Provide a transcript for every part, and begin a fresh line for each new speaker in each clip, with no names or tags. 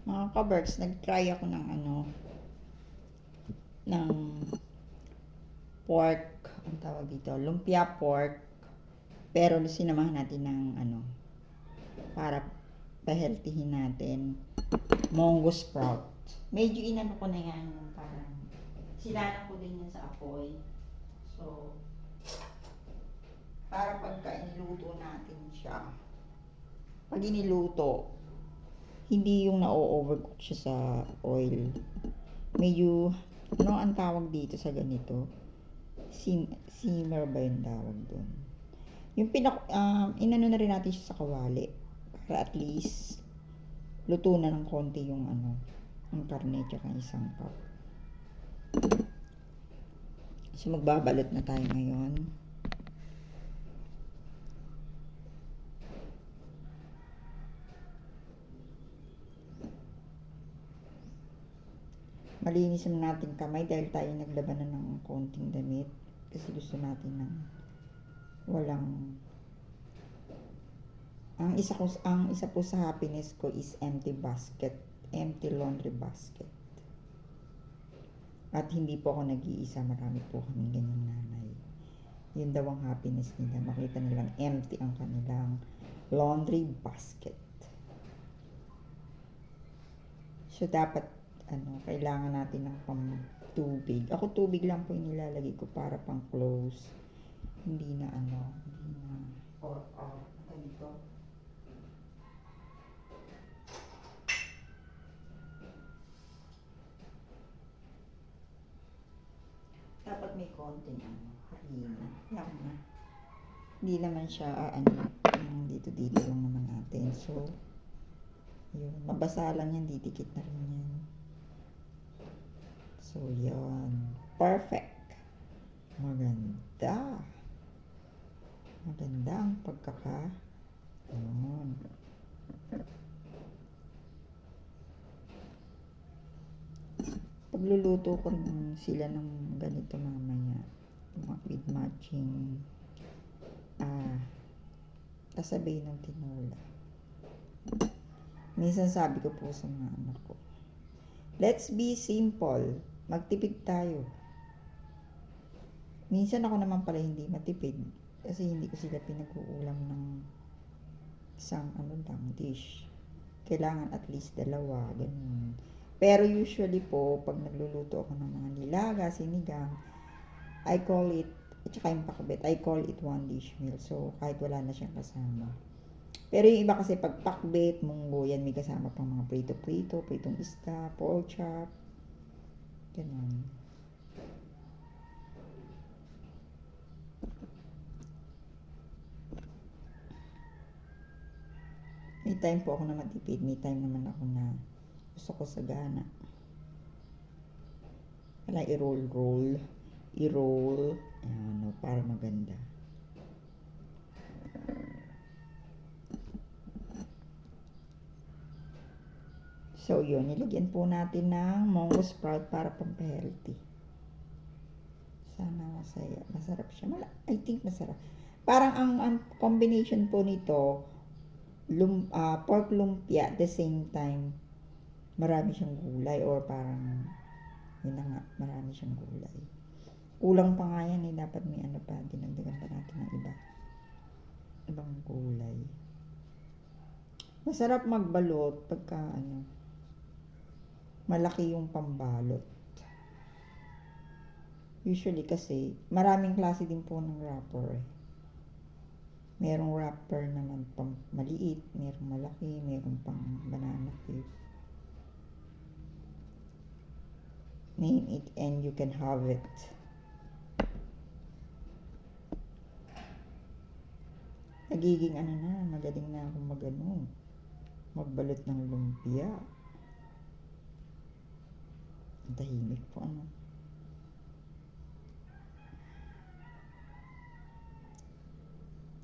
Mga kaberks, nag-try ako ng ng pork, ang tawag dito, lumpia pork. Pero sinamahan natin ng para pa-healthyhin natin, Mongo sprout. Medyo inano ko na yan, parang sinana ko din yan sa apoy. So, para pagka iniluto natin siya, pag iniluto, hindi yung na-overcook siya sa oil. Medyo, ano ang tawag dito sa ganito? Simmer ba yung tawag doon? Yung inano na rin natin siya sa kawali. Para at least, luto na ng konti yung ang karne tsaka isang cup. So, magbabalot na tayo ngayon. Malinis na natin kamay dahil tayo naglabanan ng konting damit. Kasi gusto natin ng walang... Ang isa po sa happiness ko is empty laundry basket. At hindi po ako nag-iisa, marami po kaming ganyang nanay. Yun daw ang happiness nila, makita nilang empty ang kanilang laundry basket. So dapat kailangan natin ng tubig. Ako tubig lang po yung nilalagay ko para pang close. Hindi na ganito. Dapat may konting harina. Yan na. Hindi naman siya dito lang naman natin. So, yun. Mabasa lang yan, didikit na rin yan. So, yun. Perfect. Maganda. Maganda ang yun. Pagluluto ko rin sila ng ganito mamaya. With matching kasabay ng tinola. Minsan sabi ko po sa mga anak ko, let's be simple. Magtipid tayo. Minsan ako naman pala hindi matipid. Kasi hindi ko sila pinag-uulam ng isang dish. Kailangan at least dalawa, ganun. Pero usually po, pag nagluluto ako ng mga nilaga, sinigang, I call it, at saka yung pakbet, I call it one dish meal. So, kahit wala na siyang kasama. Pero yung iba kasi pag pakbet, munggo, yan may kasama pang mga prito-prito, pritong isda, pork chop, ganun. May time po ako na matipid, may time naman ako na gusto ko sagana. Wala, i-roll, para maganda. So, yun, nilagyan po natin ng Mongo sprout para pampa-healthy. Sana masarap siya. I think masarap. Parang ang combination po nito, pork lumpia at the same time, marami siyang gulay or parang, yun na nga, marami siyang gulay. Kulang pa nga yan dapat may pa, dinagdagan pa natin ng ibang gulay. Masarap magbalot pagka malaki yung pambalot. Usually kasi, maraming klase din po ng wrapper Merong wrapper naman pang maliit, merong malaki, merong pang banana cake. Name it and you can have it. Nagiging magaling na akong magbalot ng lumpia. Ang tahimik po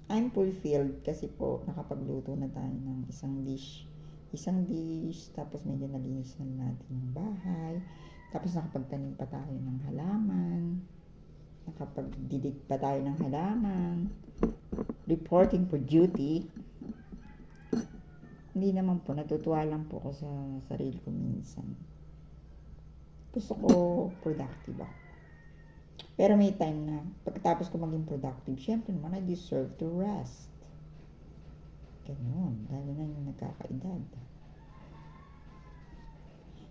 I'm fulfilled kasi po nakapagluto na tayo ng isang dish, tapos medyo nalinis na natin yung bahay, tapos nakapagtanim pa tayo ng halaman, nakapagdidig pa tayo ng halaman, reporting for duty. Hindi naman po, natutuwa lang po ako sa sarili ko minsan. Gusto ko productive ako. Pero may time na, pagkatapos ko maging productive, syempre naman, I deserve to rest. Ganun, lalo na yung nagkakaedad.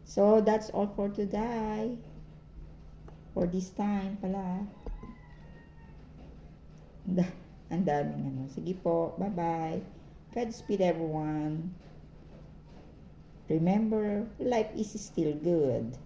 So, that's all for today. For this time pala. Ang daming ano. Sige po, bye-bye. Godspeed everyone. Remember, life is still good.